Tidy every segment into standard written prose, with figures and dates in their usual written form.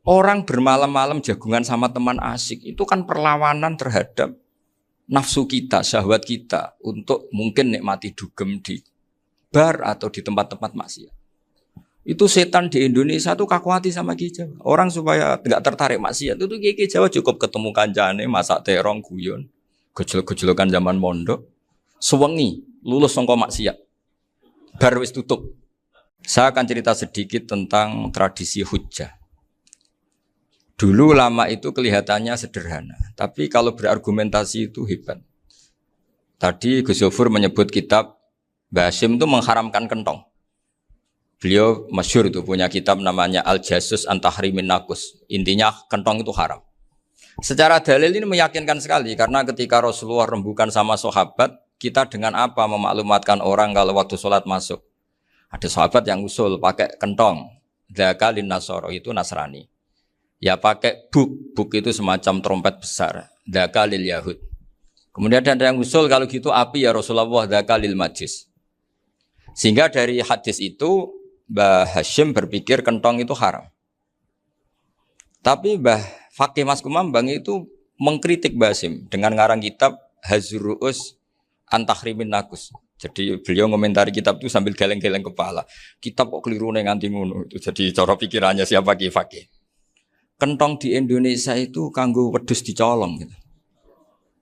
Orang bermalam-malam jagungan sama teman asik itu kan perlawanan terhadap nafsu kita, syahwat kita untuk mungkin nikmati dugem di bar atau di tempat-tempat maksiat. Itu setan di Indonesia tuh kakuati sama Ki Jawa. Orang supaya tidak tertarik maksiat itu Ki Jawa cukup ketemu kancane masak terong guyon, gejol-gejolokan zaman mondok, sewengi lulus sangka maksiat. Bar wis tutup. Saya akan cerita sedikit tentang tradisi hujjah. Dulu lama itu kelihatannya sederhana, tapi kalau berargumentasi itu hebat. Tadi Gus Yofur menyebut kitab Mbah Hasyim itu mengharamkan kentong. Beliau masyhur itu punya kitab namanya Al-Jasus an Tahrimin Nakus. Intinya kentong itu haram. Secara dalil ini meyakinkan sekali karena ketika Rasulullah rembukan sama sahabat, kita dengan apa memaklumatkan orang kalau waktu sholat masuk. Ada sahabat yang usul pakai kentong. Dzaka lin nasara itu Nasrani. Ya pakai buk itu semacam trompet besar. Dzaka lil Yahud. Kemudian ada yang usul kalau gitu api ya Rasulullah dzaka lil Majus. Sehingga dari hadis itu Mbah Hasyim berpikir kentong itu haram. Tapi Mbah Fakih Mas Kumambang itu mengkritik Mbah Hasyim dengan ngarang kitab Hazruus an Tahrimin Nakus. Jadi beliau komentari kitab itu sambil geleng-geleng kepala. Kitab kok keliru nganti ngono itu. Jadi cara pikirannya siapa Ki Fakih. Kentong di Indonesia itu kanggo wedhus dicolong gitu.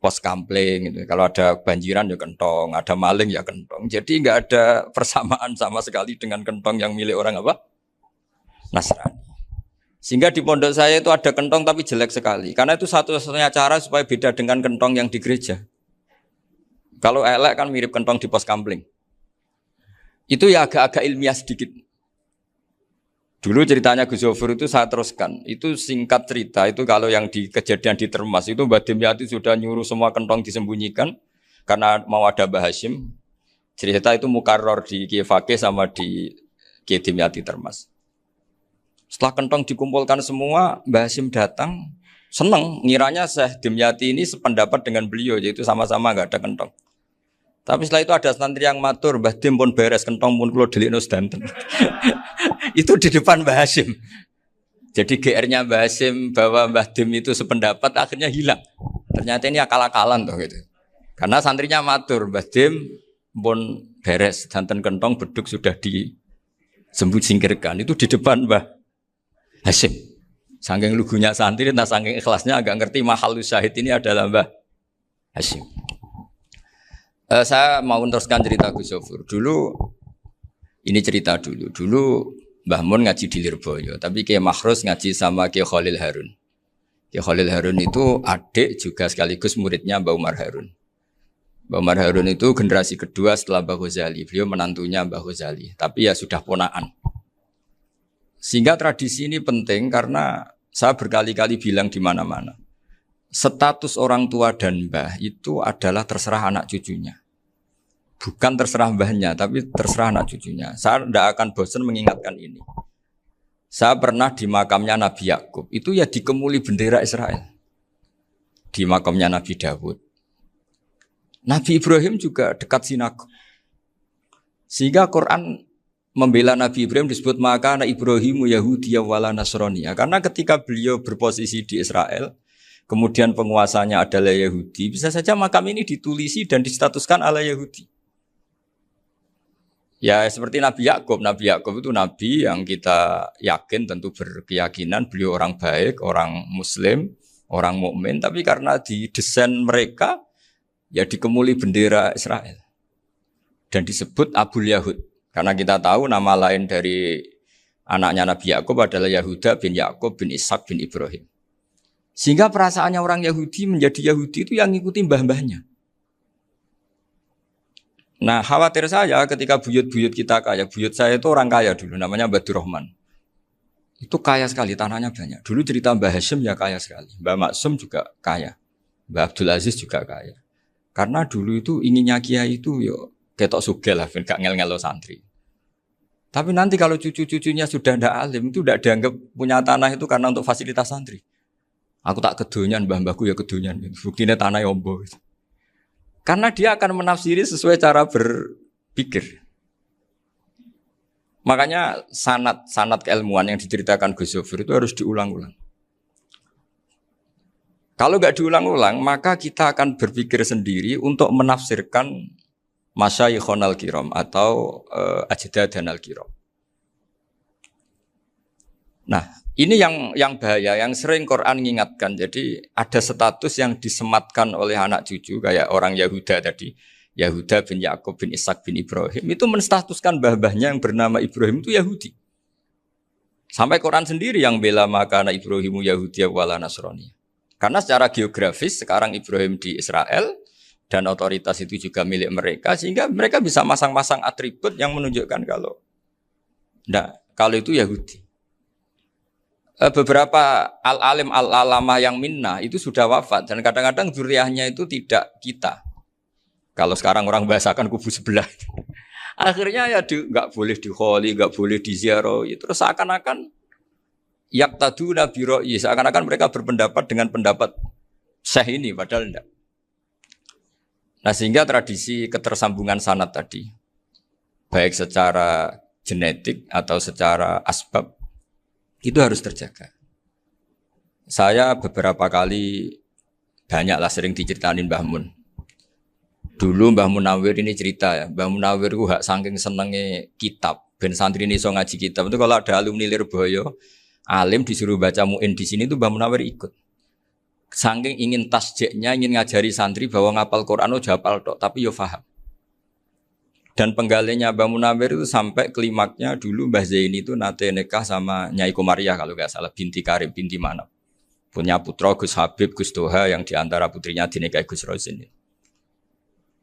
Pos kampling gitu. Kalau ada banjiran ya kentong, ada maling ya kentong. Jadi enggak ada persamaan sama sekali dengan kentong yang milik orang apa? Nasrani. Sehingga di pondok saya itu ada kentong tapi jelek sekali. Karena itu satu-satunya cara supaya beda dengan kentong yang di gereja. Kalau elek kan mirip kentong di pos kampling. Itu ya agak-agak ilmiah sedikit. Dulu ceritanya Gus Yofur itu saya teruskan. Itu singkat cerita, itu kalau yang di kejadian di Termas itu Mbah Dimyati sudah nyuruh semua kentong disembunyikan karena mau ada Mbah Hasyim. Cerita itu mukarrar di Kiai Fakih sama di Kiai Dimyati Termas. Setelah kentong dikumpulkan semua, Mbah Hasyim datang, senang, ngiranya Syekh Dimyati ini sependapat dengan beliau, yaitu sama-sama enggak ada kentong. Tapi setelah itu ada santri yang matur, Mbah Dim pun beres kentong pun kula delikno sedanten. Itu di depan Mbah Hasyim. Jadi GR-nya Mbah Hasyim bahwa Mbah Dim itu sependapat akhirnya hilang. Ternyata ini akal-akalan tuh gitu. Karena santrinya matur, Mbah Dim pun beres sedanten kentong beduk sudah disingkirkan. Itu di depan Mbah Hasyim. Saking lugunya santri, nah saking ikhlasnya agak ngerti mahalus syahid ini adalah Mbah Hasyim. Saya mau meneruskan cerita Gus Yofur. Dulu, ini cerita dulu. Dulu Mbah Mun ngaji di Lirboyo, tapi Kiai Makhrus ngaji sama Kiai Khalil Harun. Kiai Khalil Harun itu adik juga sekaligus muridnya Mbah Umar Harun. Mbah Umar Harun itu generasi kedua setelah Mbah Ghazali. Beliau menantunya Mbah Ghazali, tapi ya sudah ponaan. Sehingga tradisi ini penting karena saya berkali-kali bilang di mana-mana. Status orang tua dan mbah itu adalah terserah anak cucunya. Bukan terserah mbahnya, tapi terserah anak cucunya. Saya tidak akan bosan mengingatkan ini. Saya pernah di makamnya Nabi Yakub, itu ya dikemuli bendera Israel. Di makamnya Nabi Dawud. Nabi Ibrahim juga dekat sinagog. Sehingga Quran membela Nabi Ibrahim disebut maka anak Ibrahimu Yahudiyya wala Nasraniyya. Karena ketika beliau berposisi di Israel, kemudian penguasanya adalah Yahudi, bisa saja makam ini ditulisi dan distatuskan ala Yahudi. Ya seperti Nabi Yakub. Nabi Yakub itu nabi yang kita yakin tentu berkeyakinan beliau orang baik, orang muslim, orang mukmin, tapi karena di desain mereka ya dikemuli bendera Israel. Dan disebut Abul Yahud. Karena kita tahu nama lain dari anaknya Nabi Yakub adalah Yahuda bin Yakub bin Ishak bin Ibrahim. Sehingga perasaannya orang Yahudi menjadi Yahudi itu yang ngikuti mbah-mbahnya. Nah khawatir saya ketika buyut-buyut kita kaya. Buyut saya itu orang kaya dulu, namanya Mbah Durrahman. Itu kaya sekali, tanahnya banyak. Dulu cerita Mbah Hasyim ya kaya sekali. Mbah Maksum juga kaya. Mbah Abdul Aziz juga kaya. Karena dulu itu inginnya kiai itu yo ketok sugih lah, gak ngel-ngelo santri. Tapi nanti kalau cucu-cucunya sudah ndak alim, itu ndak dianggap punya tanah itu karena untuk fasilitas santri. Aku tak kedonyan, mbah-mbahku ya kedonyan. Buktinya tanah yombo. Karena dia akan menafsiri sesuai cara berpikir. Makanya sanad keilmuan yang diceritakan Gus Zofir itu harus diulang-ulang. Kalau nggak diulang-ulang, maka kita akan berpikir sendiri untuk menafsirkan masyayikhonal kiram atau ajdadanal kiram. Nah, ini yang bahaya, yang sering Quran mengingatkan. Jadi ada status yang disematkan oleh anak cucu kayak orang Yahuda tadi. Yahuda bin Yakub bin Ishak bin Ibrahim itu menstatuskan mbah-mbahnya yang bernama Ibrahim itu Yahudi. Sampai Quran sendiri yang bela makana Ibrahimu Yahudi wala Nasrani. Karena secara geografis sekarang Ibrahim di Israel dan otoritas itu juga milik mereka sehingga mereka bisa masang-masang atribut yang menunjukkan kalau itu Yahudi. Beberapa al-alim al-alamah yang minnah itu sudah wafat dan kadang-kadang zuriyahnya itu tidak kita. Kalau sekarang orang bahasakan kubu sebelah. Akhirnya ya nggak boleh dikholi, nggak boleh diziarah. Terus seakan-akan yaktaduna bi ra'yi, seakan-akan mereka berpendapat dengan pendapat syekh ini padahal enggak. Nah, sehingga tradisi ketersambungan sanad tadi baik secara genetik atau secara asbab itu harus terjaga. Saya beberapa kali banyaklah sering diceritain Mbah Mun. Dulu Mbah Munawir ini cerita ya, Mbah Munawir itu saking senenge kitab, ben santri ini so ngaji kitab. Itu kalau ada alumni Lirboyo, alim disuruh baca muin di sini itu Mbah Munawir ikut. Saking ingin tasjeknya, ingin ngajari santri bahwa ngapal Quran itu hafal tok, tapi yo paham. Dan penggalinya Mbah Munawir itu sampai klimaknya dulu Mbah Zaini itu nate nikah sama Nyai Komariah kalau nggak salah, binti Karim, binti Manap. Punya putra Gus Habib, Gus Toha yang diantara putrinya dinikahi Gus Rozin.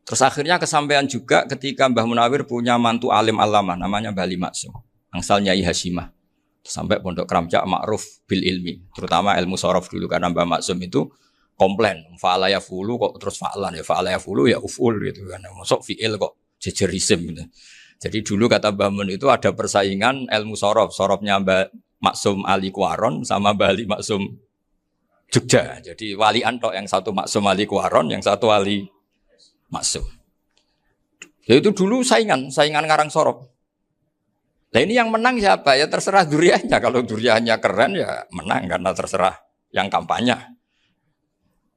Terus akhirnya kesampaian juga ketika Mbah Munawir punya mantu alim alama namanya Mbah Ali Maksum, angsal Nyai Hasyimah. Sampai Pondok Kramjak makruf bil ilmi, terutama ilmu sorof dulu karena Mbah Maksum itu komplain, fa'ala ya fulu kok terus fa'lan ya fa'ala ya fulu ya uful gitu kan. Masuk fi'il kok jejer isim gitu. Jadi dulu kata Mbah Mun itu ada persaingan ilmu sorof, sorofnya Mbah Maksum Ali Kuaron sama Mbah Ali Maksum Jogja. Jadi wali antok yang satu Maksum Ali Kuaron, yang satu Ali Maksum. Ya itu dulu saingan ngarang sorop. Nah ini yang menang siapa? Ya terserah duriannya. Kalau duriannya keren ya menang karena terserah yang kampanye.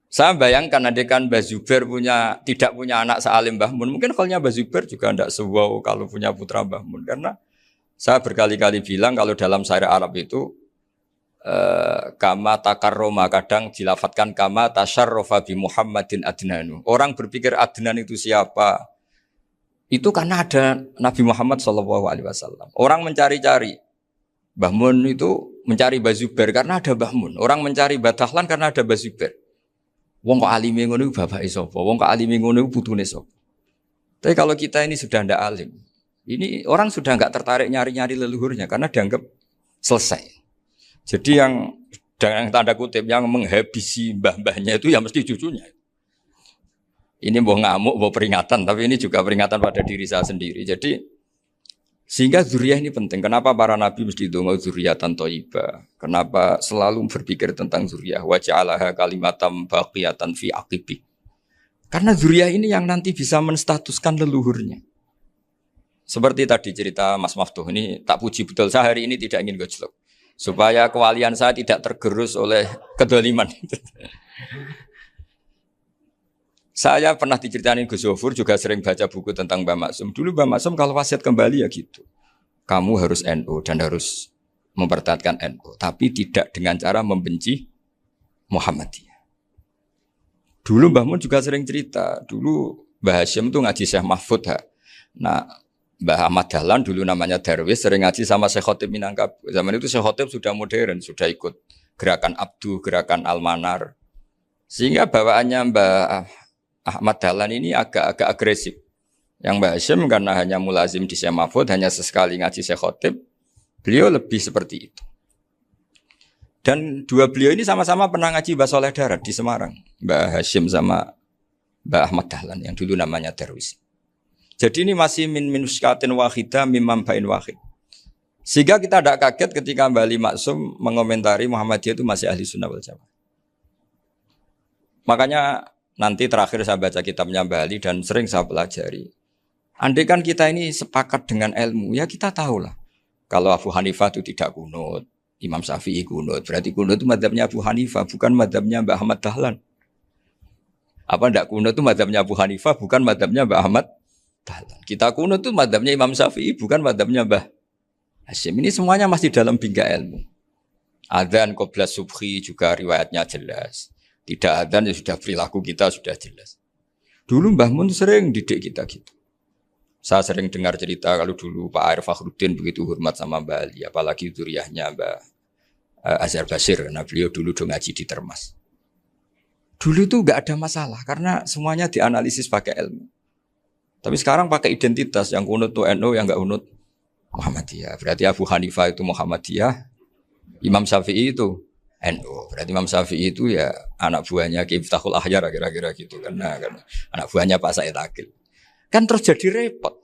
Saya bayangkan adekan Mbah Zubair tidak punya anak sealim Mbah Mun. Mungkin kalau Mbah Zubair juga tidak sewow kalau punya putra Mbah Mun. Karena saya berkali-kali bilang kalau dalam syair Arab itu kama takarroma kadang dilafatkan kama tasyarrafa bi Muhammadin adnanu. Orang berpikir Adnan itu siapa? Itu karena ada Nabi Muhammad SAW. Orang mencari-cari Mbah Mun itu mencari Mbah Zubair karena ada Mbah Mun. Orang mencari Mbah Dahlan karena ada Mbah Zubair. Wong kok alime ngono iku bapake sapa? Wong kok alime ngono iku putune sapa? Tapi kalau kita ini sudah ndak alim, ini orang sudah nggak tertarik nyari-nyari leluhurnya karena dianggap selesai. Jadi yang dengan tanda kutip yang menghabisi mbah-mbahnya itu ya mesti cucunya. Ini mau ngamuk, mau peringatan, tapi ini juga peringatan pada diri saya sendiri. Jadi sehingga zuriyah ini penting. Kenapa para nabi mesti donga zuriyatan thayyibah? Kenapa selalu berpikir tentang zuriyah? Wa ja'alaha kalimatam baqiyatan fi aqibi. Karena zuriyah ini yang nanti bisa menstatuskan leluhurnya. Seperti tadi cerita Mas Maftuh ini tak puji betul. Saya hari ini tidak ingin gojlok. Supaya kewalian saya tidak tergerus oleh kedoliman. Saya pernah diceritain Gus Zofur juga sering baca buku tentang Mbah Maksum. Dulu Mbah Maksum kalau wasiat kembali ya gitu. Kamu harus NU dan harus mempertahankan NU. Tapi tidak dengan cara membenci Muhammadiyah. Dulu Mbah Mun juga sering cerita. Dulu Mbah Hasyim itu ngaji Syekh Mahfud. Nah, Mbah Ahmad Dahlan dulu namanya Darwis sering ngaji sama Syekh Khotib Minangkabau. Zaman itu Syekh Khotib sudah modern, sudah ikut gerakan Abdu, gerakan Almanar. Sehingga bawaannya Mbah Ahmad Dahlan ini agak agresif. Yang Mbah Hasyim karena hanya mulazim di Syekh Mahfud, hanya sesekali ngaji Syekh Khotib, beliau lebih seperti itu. Dan dua beliau ini sama-sama pernah ngaji Mbah Soleh Darat di Semarang. Mbah Hasyim sama Mbah Ahmad Dahlan yang dulu namanya Darwis. Jadi ini masih min muskatin wahidah mimam bain wahid. Sehingga kita tidak kaget ketika Mbah Ali Maksum mengomentari Muhammadiyah itu masih ahli sunnah wal jamaah. Makanya nanti terakhir saya baca kitabnya Mbah Ali dan sering saya pelajari. Andai kan kita ini sepakat dengan ilmu, ya kita tahulah Kalau Abu Hanifah itu tidak kunut, Imam Syafi'i kunut. Berarti kunut itu madzhabnya Abu Hanifah, bukan madzhabnya Mbah Ahmad Dahlan. Apa ndak kunut itu madzhabnya Abu Hanifah, bukan madzhabnya Mbah Ahmad Dahlan. Kita kunut itu madzhabnya Imam Syafi'i, bukan madzhabnya Mbah Hasyim. Ini semuanya masih dalam bingkai ilmu. Adzan qabla subhi juga riwayatnya jelas. Tidak adzan ya sudah perilaku kita sudah jelas. Dulu Mbah Mun sering didik kita gitu. Saya sering dengar cerita kalau dulu Pak Arif Fakhruddin begitu hormat sama Mbah Ali, apalagi zuriyahnya Mbah Azhar Basir, karena beliau dulu do ngaji di Termas. Dulu itu enggak ada masalah karena semuanya dianalisis pakai ilmu. Tapi sekarang pakai identitas, yang kunut itu NU, yang enggak kunut Muhammadiyah. Berarti Abu Hanifah itu Muhammadiyah, Imam Syafi'i itu NU. Berarti Imam Syafi'i itu ya anak buahnya Ki Miftahul Ahyar kira-kira gitu kan anak buahnya Pak Said Akil. Kan terus jadi repot.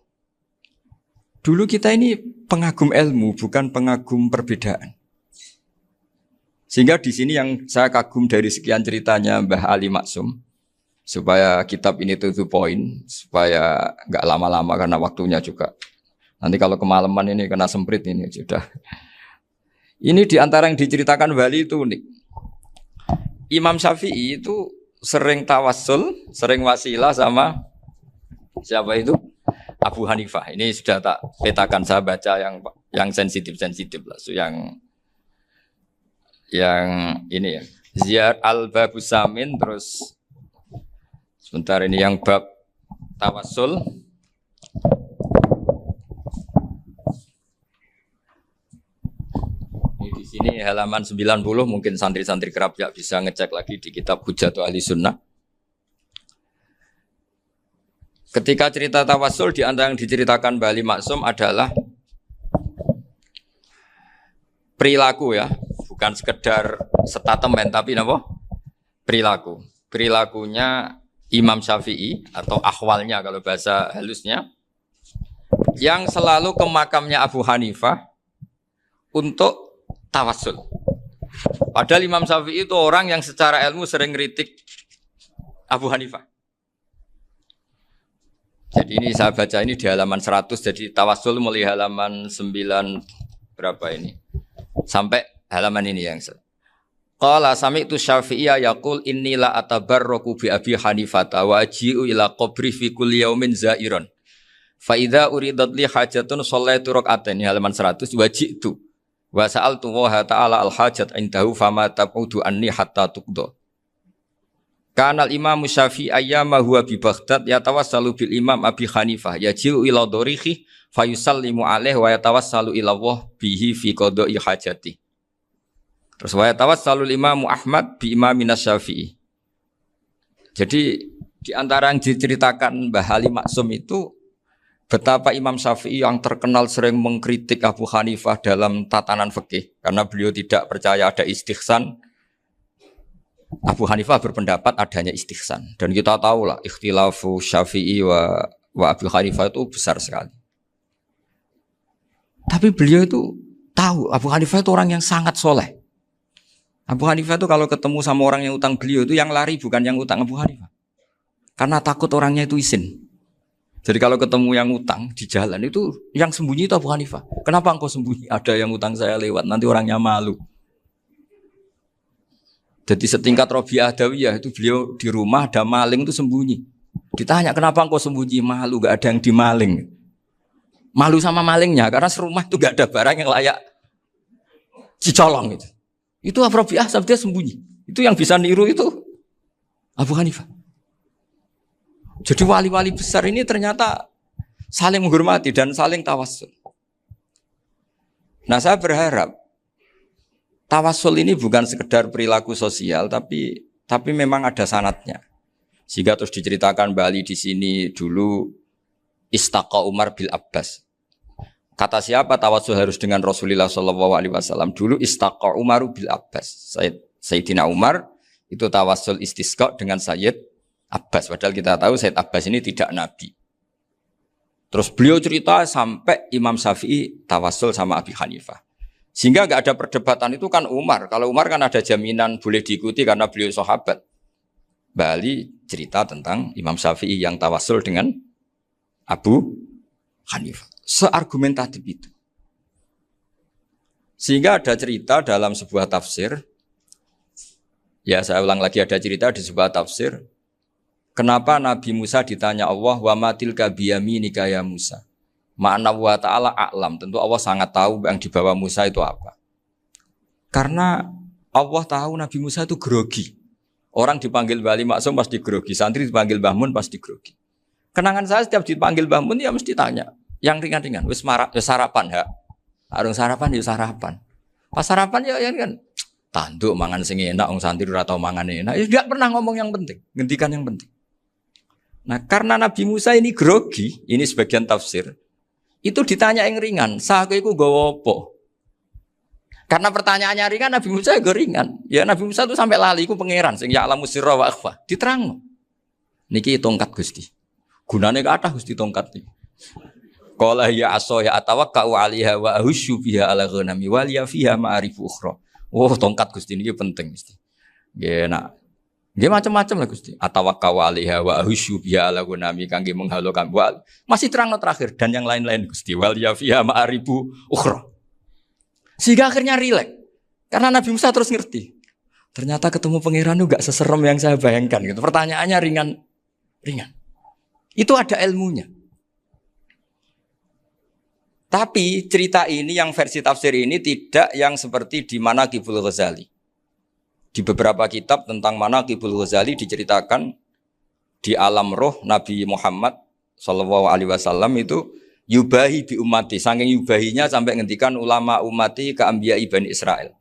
Dulu kita ini pengagum ilmu, bukan pengagum perbedaan. Sehingga di sini yang saya kagum dari sekian ceritanya Mbah Ali Maksum, supaya kitab ini to the point, supaya nggak lama-lama karena waktunya juga. Nanti kalau kemalaman ini kena semprit ini sudah. Ini diantara yang diceritakan Bali itu unik. Imam Syafi'i itu sering tawassul, sering wasilah sama siapa itu? Abu Hanifah. Ini sudah tak petakan, saya baca yang sensitif lah. So, yang ini ya. Ziyar al-Babus Samin, terus sebentar ini yang bab tawassul. Ini di sini halaman 90, mungkin santri-santri kerap ya bisa ngecek lagi di kitab Hujatul Ahli Sunnah. Ketika cerita tawassul, di antara yang diceritakan Mbah Ali Maksum adalah perilaku ya, bukan sekedar statement tapi apa? Perilaku. Perilakunya Imam Syafi'i atau ahwalnya kalau bahasa halusnya, yang selalu ke makamnya Abu Hanifah untuk tawassul. Padahal Imam Syafi'i itu orang yang secara ilmu sering kritik Abu Hanifah. Jadi ini saya baca ini di halaman 100, jadi tawassul mulai halaman 9 berapa ini? Sampai halaman ini yang Qala sami'tu Syafi'iyya yaqul inni la atabarraku bi Abi Hanifah wa aji'u ila qabri fi kulli yaumin za'iran. Fa idza uridat li hajatun shallaitu rak'atain, halaman 100, waji'tu wa sa'altu wa ta'ala al hajat indahu fama tab'udu anni hatta tuqda. Kanal Imam Syafi'i ayyama huwa bi Baghdad yatawassalu bil Imam Abi Hanifah yaji'u ila dorihi fayusallimu alaihi wa yatawassalu ila Allah bihi fi qada'i hajati. Terus wa yatawassalu Imam Ahmad bi Imamina Syafi'i. Jadi di antara yang diceritakan Mbah Ali Maksum itu betapa Imam Syafi'i yang terkenal sering mengkritik Abu Hanifah dalam tatanan fikih karena beliau tidak percaya ada istihsan. Abu Hanifah berpendapat adanya istihsan, dan kita tahu lah ikhtilafu Syafi'i wa Abu Hanifah itu besar sekali. Tapi beliau itu tahu Abu Hanifah itu orang yang sangat soleh. Abu Hanifah itu kalau ketemu sama orang yang utang beliau itu yang lari bukan yang utang Abu Hanifah, karena takut orangnya itu izin. Jadi kalau ketemu yang utang di jalan itu yang sembunyi itu Abu Hanifah. Kenapa engkau sembunyi? Ada yang utang saya lewat, nanti orangnya malu. Jadi setingkat Robi'ah Adawiyah itu beliau di rumah ada maling itu sembunyi. Ditanya kenapa engkau sembunyi? Malu, gak ada yang dimaling. Malu sama malingnya karena serumah itu gak ada barang yang layak dicolong itu. Itu Robi'ah dia sembunyi. Itu yang bisa niru itu Abu Hanifah. Jadi wali-wali besar ini ternyata saling menghormati dan saling tawassul. Nah saya berharap tawassul ini bukan sekedar perilaku sosial, tapi memang ada sanadnya. Sehingga terus diceritakan Bali di sini dulu istaqa Umar bil Abbas. Kata siapa tawassul harus dengan Rasulullah SAW? Dulu istaqa Umar bil Abbas. Sayyidina Umar itu tawassul istisqa dengan Sayyid Abbas. Padahal kita tahu Sayyid Abbas ini tidak nabi. Terus beliau cerita sampai Imam Syafi'i tawassul sama Abi Hanifah. Sehingga nggak ada perdebatan itu kan Umar. Kalau Umar kan ada jaminan boleh diikuti karena beliau sahabat. Bali cerita tentang Imam Syafi'i yang tawassul dengan Abu Hanifah. Seargumentatif itu. Sehingga ada cerita dalam sebuah tafsir, ya saya ulang lagi, ada cerita di sebuah tafsir, kenapa Nabi Musa ditanya Allah, wa matil kabiyaminika ya Musa. Makna wa ta'ala a'lam, tentu Allah sangat tahu yang di bawah Musa itu apa. Karena Allah tahu Nabi Musa itu grogi. Orang dipanggil Wali Maksum pasti grogi, santri dipanggil Mbah Mun pasti grogi. Kenangan saya setiap dipanggil Mbah Mun ya mesti tanya, yang ringan-ringan, wis sarapan ya. Arung sarapan ya sarapan. Pas sarapan ya kan tanduk mangan sing enak, wong santri ora tau mangan enak. Ya enggak pernah ngomong yang penting, ngendikan yang penting. Nah, karena Nabi Musa ini grogi, ini sebagian tafsir. Itu ditanya yang ringan, saku iku nggawa apa? Karena pertanyaannya ringan, Nabi Musa juga ringan. Ya Nabi Musa itu sampai lali, iku pangeran sing ya'lamu sirra wa akhfa. Diterangno. Niki tongkat Gusti. Gunane kathah Gusti tongkat iki. Qala ya aso ya atawakkau 'alaiha wa ahusyu biha 'ala ghanami wal ya fiha ma'arifu ukhra. Oh, tongkat Gusti niki penting mesti. Nggih nak. Nggih macam-macam lah Gusti. Atawakkau 'alaiha wa ahusyu biha 'ala ghanami kangge menghalo kambal. Masih terangno terakhir dan yang lain-lain Gusti. Wal ya fiha ma'arifu ukhra. Sehingga akhirnya rileks. Karena Nabi Musa terus ngerti. Ternyata ketemu pangeran itu gak seserem yang saya bayangkan gitu. Pertanyaannya ringan. Itu ada ilmunya. Tapi cerita ini yang versi tafsir ini tidak yang seperti di Manaqibul Ghazali. Di beberapa kitab tentang Manaqibul Ghazali diceritakan di alam roh Nabi Muhammad SAW itu yubahi bi ummati, saking yubahinya sampai ngendikan ulama ummati ke anbiya'i Bani Israel.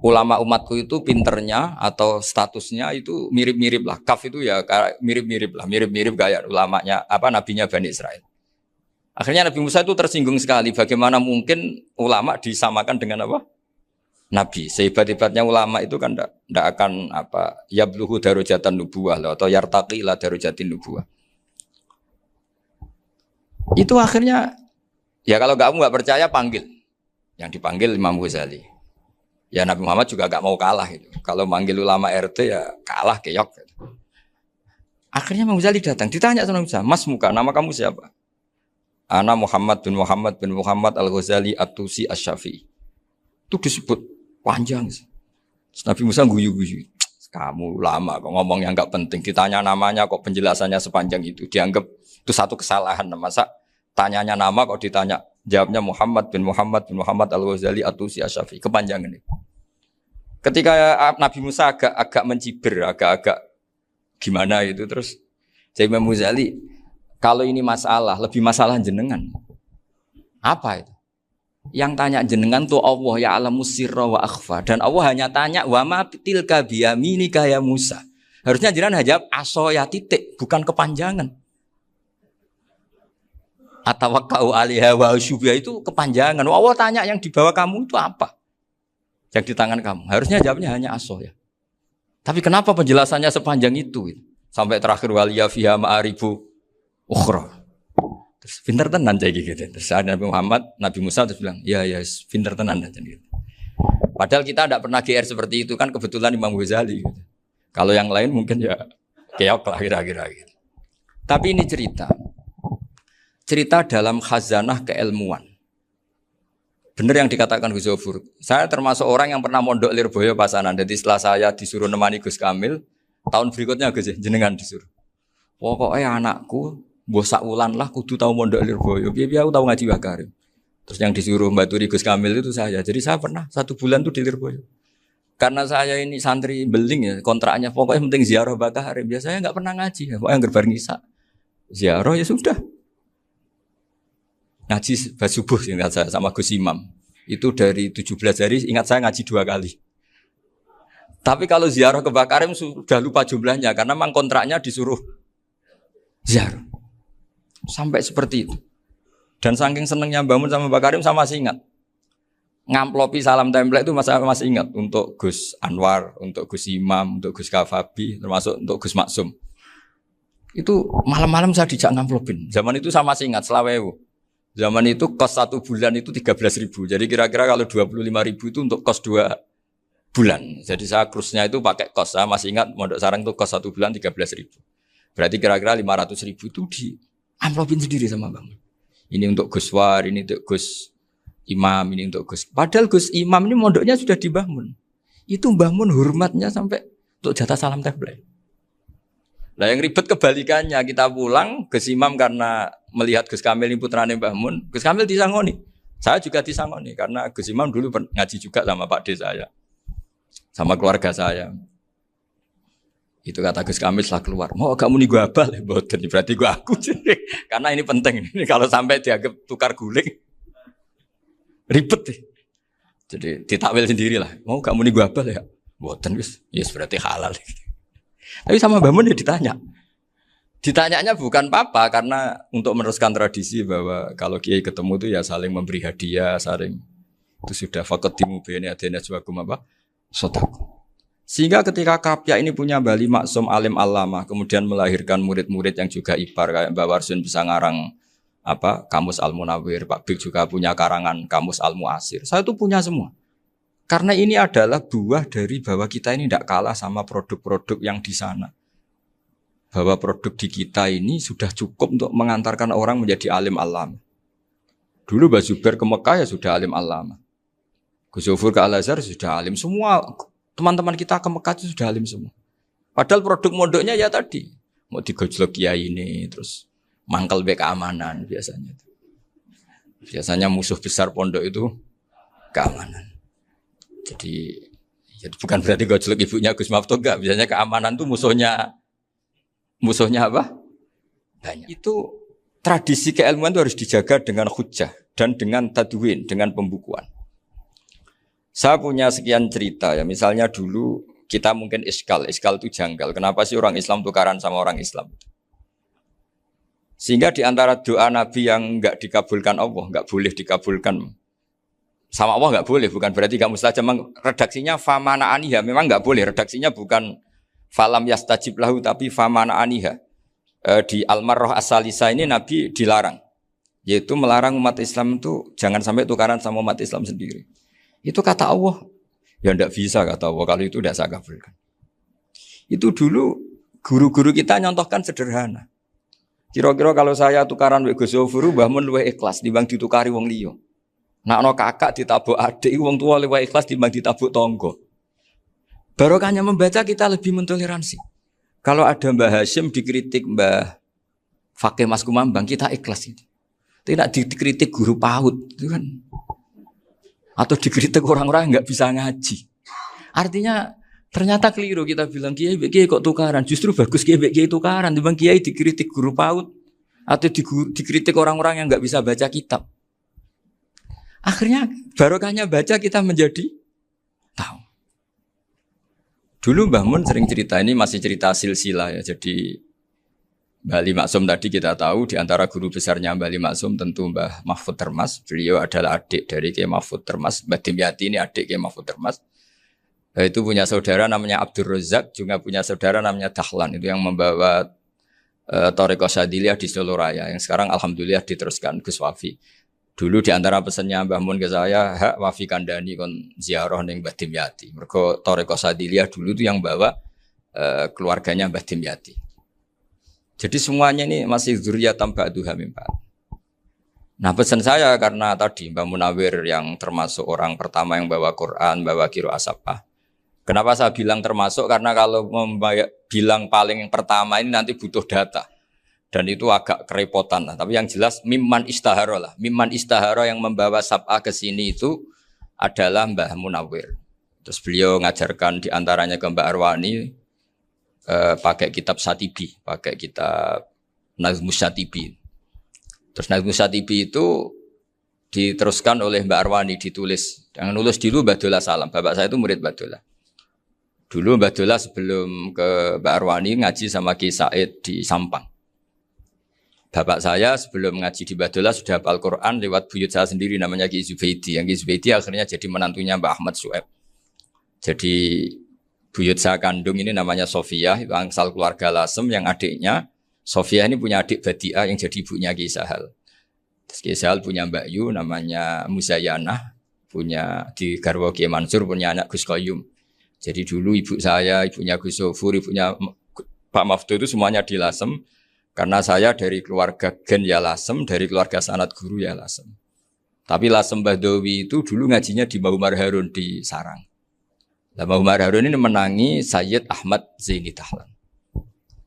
Ulama umatku itu pinternya atau statusnya itu mirip-mirip lah. Kaf itu ya mirip-mirip lah, mirip-mirip kayak ulamanya nabinya Bani Israel. Akhirnya Nabi Musa itu tersinggung sekali. Bagaimana mungkin ulama disamakan dengan apa? Nabi. Sehebat-hebatnya ulama itu kan tidak akan yabluhu darajatan nubuwah atau yartaqi ila darajatin nubuwah. Itu akhirnya, ya kalau kamu nggak percaya panggil. Yang dipanggil Imam Ghazali. Ya Nabi Muhammad juga nggak mau kalah itu. Kalau manggil ulama RT ya kalah keok. Gitu. Akhirnya Imam Ghazali datang, ditanya sama Musa, Mas Muka, nama kamu siapa? Ana Muhammad bin Muhammad Al-Ghazali At-Tusi Asy-Syafi'i. Itu disebut panjang. Nabi Musa guyu-guyu. Kamu ulama kok ngomong yang nggak penting. Ditanya namanya kok penjelasannya sepanjang itu. Dianggap itu satu kesalahan. Masa tanyanya nama kok ditanya jawabnya Muhammad bin Muhammad Al-Ghazali At-Tusi Asy-Syafi'i. Kepanjangan itu. Ketika Nabi Musa agak mencibir, agak gimana itu terus saya Imam Ghazali, kalau ini masalah, lebih masalah jenengan. Apa itu? Yang tanya jenengan tuh Allah ya alamu sirra wa akhfa. Dan Allah hanya tanya wa ma tilka biyaminika ya Musa. Harusnya jenengan jawab aso ya titik, bukan kepanjangan. Atawakkau 'alaiha wa syubha itu kepanjangan. Allah tanya yang di bawah kamu itu apa? Yang di tangan kamu. Harusnya jawabnya hanya aso ya. Tapi kenapa penjelasannya sepanjang itu? Sampai terakhir waliya fiha ma'arifu ukhra. Terus pinter tenan kayak gitu. Terus ada Nabi Musa terus bilang, ya pinter tenan gitu. Padahal kita tidak pernah GR seperti itu kan kebetulan Imam Ghazali gitu. Kalau yang lain mungkin ya keok lah kira-kira gitu. Tapi ini cerita dalam khazanah keilmuan. Benar yang dikatakan Gus Zofur. Saya termasuk orang yang pernah mondok Lirboyo Pasanan. Jadi setelah saya disuruh nemani Gus Kamil, tahun berikutnya Gus jenengan disuruh. Pokoknya anakku mbok sak wulan lah kudu tahu mondok Lirboyo. Piye-piye aku tahu ngaji Wakarim. Terus yang disuruh mbaturi Gus Kamil itu saya. Jadi saya pernah 1 bulan tuh di Lirboyo. Karena saya ini santri beling ya, kontraknya pokoknya penting ziarah Bakarim. Biasanya enggak pernah ngaji. Pokoknya gerbar ngisa. Ziarah ya sudah. Ngaji subuh ingat saya sama Gus Imam. Itu dari 17 hari ingat saya ngaji 2 kali. Tapi kalau ziarah ke Bakarim sudah lupa jumlahnya karena memang kontraknya disuruh ziarah. Sampai seperti itu. Dan saking senengnya bangun sama Bakarim saya masih ingat. Ngamplopi salam template itu masih ingat untuk Gus Anwar, untuk Gus Imam, untuk Gus Kafabi, termasuk untuk Gus Maksum. Itu malam-malam saya dijak ngamplopin. Zaman itu saya masih ingat selawewu. Zaman itu kos 1 bulan itu 13.000. Jadi kira-kira kalau 25.000 itu untuk kos 2 bulan. Jadi saya krusnya itu pakai kos. Saya masih ingat Mondok Sarang itu kos 1 bulan 13.000. Berarti kira-kira 500.000 itu di amplopin sendiri sama Bang. Ini untuk Gus War, ini untuk Gus imam ini untuk Gus. Padahal Gus Imam ini mondoknya sudah di Mbah Mun. Itu Mbah Mun hormatnya sampai untuk jatah salam tabligh. Nah yang ribet kebalikannya, kita pulang Gus Imam karena melihat Gus Kamil ini putrane Mbah Mun, Gus Kamil disangoni. Saya juga disangoni karena Gus Imam dulu ngaji juga sama Pak D saya. Sama keluarga saya. Itu kata Gus Kamil setelah keluar, mau agak muni gua abal, boten berarti gua aku. Karena ini penting. Ini kalau sampai dianggap tukar guling, ribet deh. Jadi ditakwil sendiri lah. Mau gak muni gua abal ya, boten wis, yes berarti halal. Tapi sama Mbah Mun ya ditanya. Ditanyanya bukan apa karena untuk meneruskan tradisi bahwa kalau kiai ketemu itu ya saling memberi hadiah, saling itu sudah faqaddimu baina adana juwakum apa? Sedekah. Sehingga ketika Kapya ini punya Bali Maksum alim alama, kemudian melahirkan murid-murid yang juga ipar kayak Mbak Warsun bisa ngarang apa Kamus Al-Munawwir, Pak Bik juga punya karangan Kamus Al-Mu'asir. Saya itu punya semua. Karena ini adalah buah dari bahwa kita ini tidak kalah sama produk-produk yang di sana. Bahwa produk di kita ini sudah cukup untuk mengantarkan orang menjadi alim alama. Dulu Mbak Zubair ke Mekah ya sudah alim alama. Gus Zufur ke Al-Azhar sudah alim semua. Teman-teman kita ke Mekah itu sudah alim semua. Padahal produk mondoknya ya tadi. Mau digojlok kiai ini, terus mangkel be keamanan biasanya. Biasanya musuh besar pondok itu keamanan. Jadi ya bukan berarti gojlok ibunya Gus Maftuh enggak. Biasanya keamanan itu musuhnya apa? Banyak. Itu tradisi keilmuan itu harus dijaga dengan hujjah dan dengan tadwin, dengan pembukuan. Saya punya sekian cerita ya, misalnya dulu kita mungkin iskal itu janggal. Kenapa sih orang Islam tukaran sama orang Islam? Sehingga di antara doa Nabi yang enggak dikabulkan Allah, enggak boleh dikabulkan sama Allah enggak boleh, bukan berarti enggak mustajab. Redaksinya famana aniha, memang enggak boleh. Redaksinya bukan falam yastajib lahu tapi famana aniha. Di Al-Marrah As-Salisa ini Nabi dilarang, yaitu melarang umat Islam itu jangan sampai tukaran sama umat Islam sendiri. Itu kata Allah, ya tidak bisa kata Allah, kalau itu tidak saya kabulkan. Itu dulu guru-guru kita nyontohkan sederhana. Kira-kira kalau saya tukaran wek Gus Zofuru, Mbah Mun luwih ikhlas dibanding ditukari wong liya. Nak ana kakak ditabuk adik, wong tua luwih ikhlas dibanding ditabuk tangga. Barokahnya membaca kita lebih mentoleransi. Kalau ada Mbah Hashim dikritik Mbah Fakih Mas Kumambang, kita ikhlas itu. Tidak dikritik guru PAUD, itu kan. Atau dikritik orang-orang yang nggak bisa ngaji. Artinya ternyata keliru kita bilang kiai kok tukaran. Justru bagus kiai tukaran. Dibanding kiai dikritik guru PAUD atau dikritik orang-orang yang nggak bisa baca kitab. Akhirnya barokahnya baca kita menjadi tahu. Dulu Mbah Mun sering cerita, ini masih cerita silsilah ya. Jadi Bali Maksum tadi kita tahu di antara guru besarnya Bali Maksum tentu Mbah Mahfud Termas. Beliau adalah adik dari Kiai Mahfud Termas. Mbah Dimyati ini adik Kiai Mahfud Termas. Itu punya saudara namanya Abdur Razak, juga punya saudara namanya Dahlan. Itu yang membawa Thariqah Syadziliyah di Solo Raya. Yang sekarang alhamdulillah diteruskan Gus Wafi. Dulu di antara pesannya Mbah Mun ke saya, hak Wafi kandani kon ziarah ning Mbah Dimyati. Mergo Thariqah Syadziliyah dulu itu yang bawa keluarganya Mbah Dimyati. Jadi semuanya ini masih dzurriyyatan ba'duha min ba'd. Nah pesan saya karena tadi Mbah Munawwir yang termasuk orang pertama yang bawa Quran, bawa qiraah sab'ah. Kenapa saya bilang termasuk? Karena kalau bilang paling pertama ini nanti butuh data. Dan itu agak kerepotan lah. Tapi yang jelas mimman istahara lah. Mimman istahara yang membawa sab'ah ke sini itu adalah Mbah Munawwir. Terus beliau ngajarkan diantaranya ke Mbak Arwani, pakai kitab Satibi, pakai kitab Nazmus Satibi. Terus Nazmus Satibi itu diteruskan oleh Mbak Arwani, ditulis. Yang nulis dulu Mbak Dola Salam. Bapak saya itu murid Mbak Dola. Dulu Mbak Dola sebelum ke Mbak Arwani ngaji sama Ki Said di Sampang. Bapak saya sebelum ngaji di Mbak Dola sudah hafal Quran lewat buyut saya sendiri namanya Ki Zubaidi. Yang Ki Zubaidi akhirnya jadi menantunya Mbak Ahmad Su'eb. Jadi buyut saya kandung ini namanya Sofia, itu angsal keluarga Lasem yang adiknya. Sofia ini punya adik Badi'ah yang jadi ibunya Ki Sahal. Terus Ki Sahal punya Mbak Yu namanya Muzayanah, punya di Garwo Ki Mansur punya anak Gus Qayyum. Jadi dulu ibu saya, ibunya Gus Sofur, ibunya Pak Maftuh itu semuanya di Lasem. Karena saya dari keluarga Gen ya Lasem, dari keluarga sanad guru ya Lasem. Tapi Lasem Bahdawi itu dulu ngajinya di Mbah Umar Harun di Sarang. Nah, Mbah Umar Harun ini menangi Sayyid Ahmad Zaini Dahlan.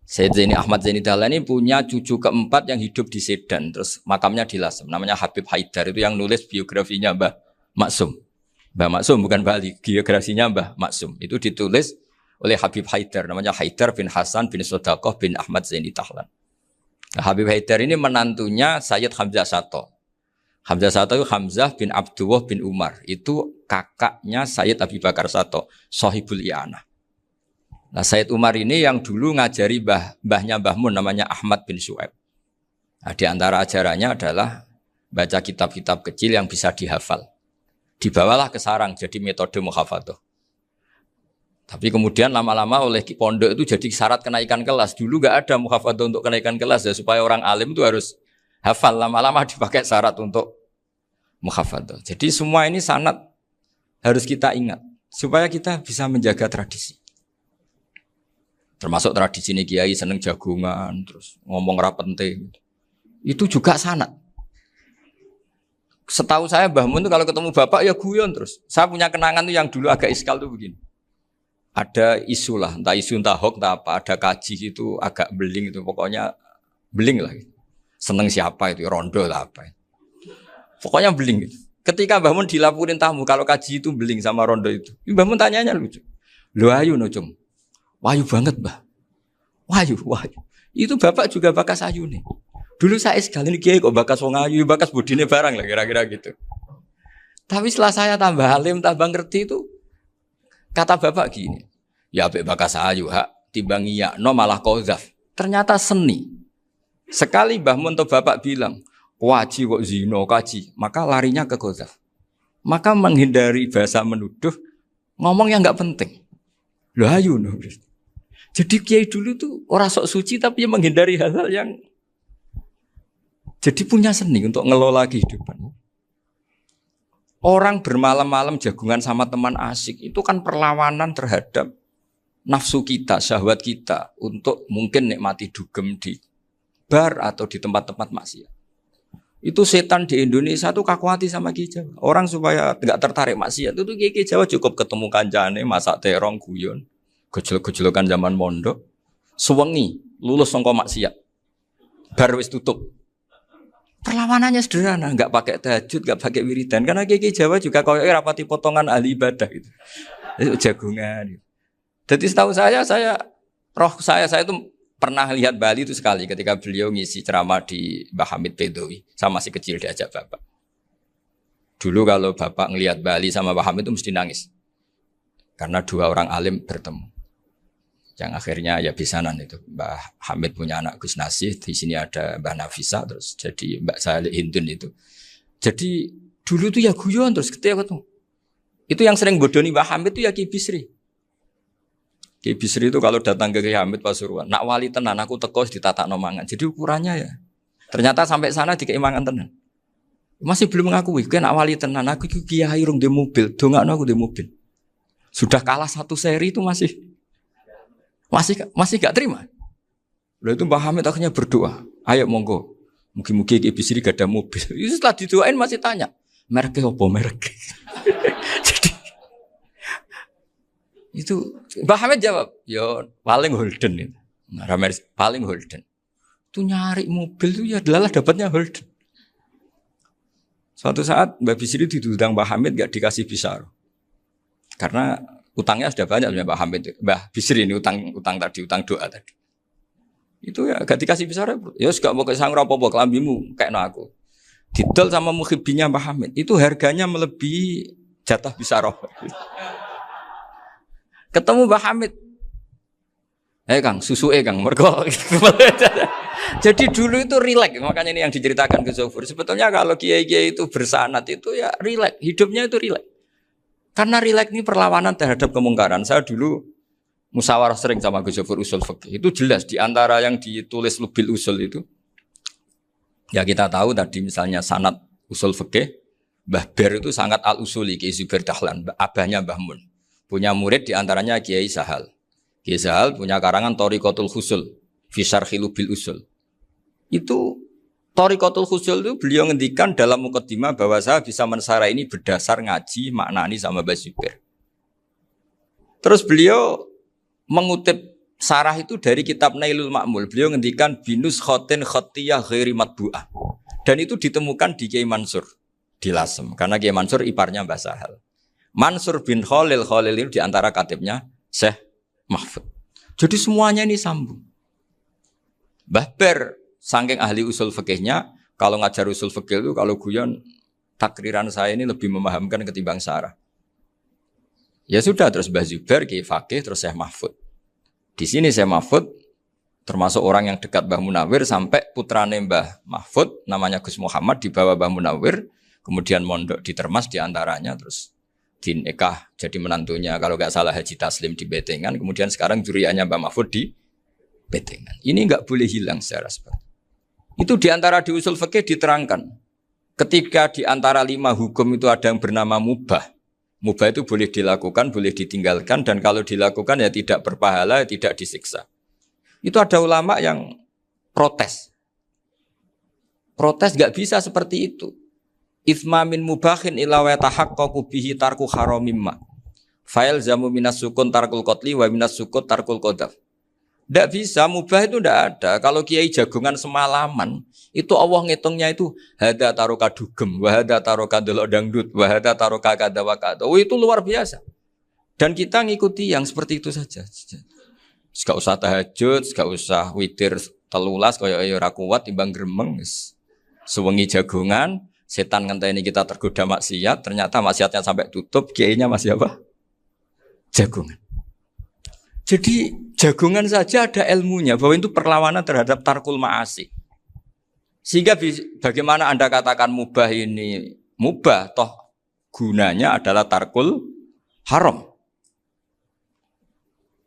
Sayyid Zaini Ahmad Zaini Dahlan ini punya cucu keempat yang hidup di Sedan. Terus makamnya di Lasem. Namanya Habib Haidar. Itu yang nulis biografinya Mbah Maksum. Mbah Maksum bukan Bali. Biografinya Mbah Maksum. Itu ditulis oleh Habib Haidar. Namanya Haidar bin Hasan bin Sodaqoh bin Ahmad Zaini Dahlan. Nah, Habib Haidar ini menantunya Sayyid Hamzah Sato. Hamzah Sato itu Hamzah bin Abdullah bin Umar. Itu kakaknya Sayyid Abi Bakar Sato, Sohibul I'anah. Nah, Sayyid Umar ini yang dulu ngajari mbahnya Mbah Mun namanya Ahmad bin Su'aib. Nah, di antara ajarannya adalah baca kitab-kitab kecil yang bisa dihafal. Dibawalah ke sarang jadi metode muhafadzah. Tapi kemudian lama-lama oleh pondok itu jadi syarat kenaikan kelas. Dulu gak ada muhafadzah untuk kenaikan kelas ya, supaya orang alim itu harus hafal. Lama-lama dipakai syarat untuk muhafadzah. Jadi semua ini sanad harus kita ingat supaya kita bisa menjaga tradisi. Termasuk tradisi ini kiai seneng jagungan, terus ngomong ra penting. Itu juga sanad. Setahu saya Mbah Mun itu kalau ketemu bapak ya guyon terus. Saya punya kenangan tuh yang dulu agak iskal tuh begini. Ada isu lah, entah isu entah hoax entah apa, ada kaji itu agak beling itu, pokoknya beling lah. Seneng siapa itu, rondo lah apa. Pokoknya beling gitu. Ketika Mbah Mun dilaporin tamu kalau kaji itu beling sama rondo itu. Mbah Mun tanyanya lucu. Lho ayu no cum. Wahyu banget, Mbah. Wahyu. Itu bapak juga bakas ayu nih. Dulu saya sekali ini kiai kok bakas wong ayu, bakas budine barang lah kira-kira gitu. Tapi setelah saya tambah alim, tambah ngerti itu kata bapak gini. Ya apik bakas ayu hak timbang iya no malah qadzaf. Ternyata seni. Sekali Mbah Mun atau bapak bilang, "Waji kok zina kaji," maka larinya ke qadzaf. Maka menghindari bahasa menuduh, ngomong yang enggak penting. Lho ayu no. Jadi kiai dulu tuh orang sok suci tapi menghindari hal-hal yang jadi punya seni untuk ngelola kehidupan. Orang bermalam-malam jagungan sama teman asik itu kan perlawanan terhadap nafsu kita, syahwat kita untuk mungkin nikmati dugem di bar atau di tempat-tempat maksiat. Itu setan di Indonesia tuh kakuati sama Ki Jawa. Orang supaya tidak tertarik maksiat itu Ki Jawa cukup ketemu kancane masak terong guyon, gejol-gejolokan zaman mondok, suwengi lulus sangka maksiat. Bar wis tutup. Perlawanannya sederhana, enggak pakai tahajud, enggak pakai wiridan karena Ki Jawa juga koyoke rapati potongan ahli ibadah gitu. Itu jagungan. Jadi setahu saya itu pernah lihat Bali itu sekali ketika beliau ngisi ceramah di Mbah Hamid Bedowi. Saya masih kecil diajak bapak. Dulu kalau bapak ngelihat Bali sama Mbah Hamid itu mesti nangis. Karena dua orang alim bertemu. Yang akhirnya ya bisanan itu. Mbah Hamid punya anak Gus Nasih, di sini ada Mbah Nafisa, terus jadi Mbak Salih Hindun itu. Jadi dulu itu ya guyon terus ketika ketemu. Itu yang sering bodoni Mbah Hamid itu ya Ki Bisri. Ki Bisri itu kalau datang ke Ki Hamid Pasuruan, nak wali tenan aku teko ditatakno mangan. Jadi ukurannya ya. Ternyata sampai sana dikei mangan tenan. Masih belum mengakui, kan nak wali tenan aku kiai rung di mobil, dongakno aku di mobil. Sudah kalah satu seri itu masih gak terima. Lalu itu Mbah Hamid akhirnya berdoa, ayo monggo, mungkin-mungkin Ki Bisri gak ada mobil. Itu setelah didoain masih tanya, mereknya apa merek? Jadi itu Mbah Hamid jawab, yo paling Holden itu, paling Holden. Itu nyari mobil itu ya adalah dapatnya Holden. Suatu saat Mbah Bisri diundang Mbah Hamid gak dikasih bisar, karena utangnya sudah banyak Mbah Hamid, Mbah Bisri ini utang doa tadi. Itu ya gak dikasih besar ya gak mau kesang apa-apa kelambimu kayak aku. Didol sama muhibbinya Mbah Hamid. Itu harganya melebihi jatah bisaroh. Ketemu Mbah Hamid. Kang, susu Kang, mergo. Jadi dulu itu rileks, makanya ini yang diceritakan ke Zofur. Sebetulnya kalau kiai-kiai itu bersanad itu ya rileks, hidupnya itu rileks. Karena rileks ini perlawanan terhadap kemungkaran. Saya dulu musyawarah sering sama Gus Zofur usul fikih. Itu jelas di antara yang ditulis Lubil Usul itu. Ya kita tahu tadi misalnya sanad usul fikih, Mbah Ber itu sangat al-usuli Kiai Zubair Dahlan, abahnya Mbah Mun. Punya murid di antaranya Kiai Sahal. Kiai Sahal punya karangan Thariqatul Husul fi Syarhi Lubil Usul. Itu Thariqatul Husul itu beliau ngendikan dalam mukaddimah bahwa saya bisa mensarai ini berdasar ngaji maknani sama Mbah Zubair. Terus beliau mengutip sarah itu dari kitab Nailul Ma'mul. Beliau ngendikan binus khotin khotiyah ghairi matbu'ah. Dan itu ditemukan di Kiai Mansur di Lasem. Karena Kiai Mansur iparnya Mbah Sahal. Mansur bin Khalil itu diantara katibnya Syekh Mahfud. Jadi semuanya ini sambung. Mbah Ber saking ahli usul fikihnya, kalau ngajar usul fikih itu kalau guyon takriran saya ini lebih memahamkan ketimbang sarah. Ya sudah, terus Mbah Zubair Kiai Fakih, terus Syekh Mahfud. Di sini Syekh Mahfud termasuk orang yang dekat Mbah Munawir sampai putrane Mbah Mahfud namanya Gus Muhammad dibawa Mbah Munawir, kemudian mondok di Termas diantaranya, terus dinikah jadi menantunya kalau nggak salah Haji Taslim di Betengan, kemudian sekarang juriannya Mbah Mahfud di Betengan. Ini nggak boleh hilang secara seperti itu. Diantara di usul fikih diterangkan ketika diantara 5 hukum itu ada yang bernama mubah. Mubah itu boleh dilakukan, boleh ditinggalkan, dan kalau dilakukan ya tidak berpahala, tidak disiksa. Itu ada ulama yang protes. Protes nggak bisa seperti itu. Ithma min mubahin illa wa tahaqqaqu bihi tarku haramimma. Fa'il zamu minas sukun tarkul qatli wa minas sukut tarkul qadaf. Tidak bisa, mubah itu tidak ada. Kalau kiai jagungan semalaman, itu Allah ngitungnya itu hada taroka dugem, wahada taroka delok dangdut, wahada taroka kada wakada. Oh, itu luar biasa. Dan kita ngikuti yang seperti itu saja. Gak usah tahajud, gak usah witir telulas, kaya ora kuat timbang gremeng. Sewengi jagungan, setan ngenteni kita tergoda maksiat, ternyata maksiatnya sampai tutup, kiainya masih apa? Jagungan. Jadi jagungan saja ada ilmunya bahwa itu perlawanan terhadap tarkul ma'asi. Sehingga bagaimana Anda katakan mubah ini mubah, toh gunanya adalah tarkul haram.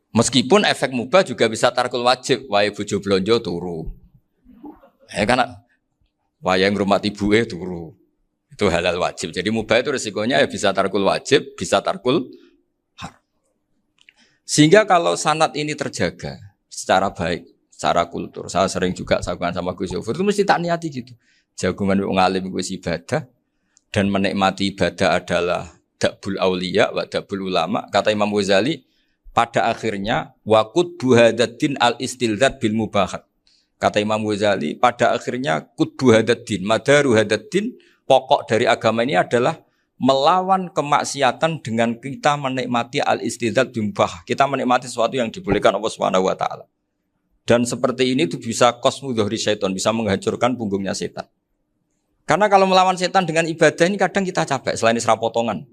Meskipun efek mubah juga bisa tarkul wajib, wae bojo blonjo turu. Karena wae ngrumat ibuke turu. Itu halal wajib. Jadi mubah itu resikonya ya bisa tarkul wajib, bisa tarkul haram. Sehingga kalau sanad ini terjaga secara baik, secara kultur, saya sering juga sakuan sama Gus Yofur, itu mesti tak niati gitu. Jagungan wong alim kuwi ibadah dan menikmati ibadah adalah dabul auliya wa dabul ulama. Kata Imam Ghazali, pada akhirnya waqud buhadatin al-istilzat bil mubahat. Kata Imam Ghazali, pada akhirnya qutbu hadaddin, madaru hadaddin, pokok dari agama ini adalah melawan kemaksiatan dengan kita menikmati al-istidzat bimubah. Kita menikmati sesuatu yang dibolehkan Allah Subhanahu wa taala. Dan seperti ini itu bisa qasmu dhuhri syaitan, bisa menghancurkan punggungnya setan. Karena kalau melawan setan dengan ibadah ini kadang kita capek selain isra potongan.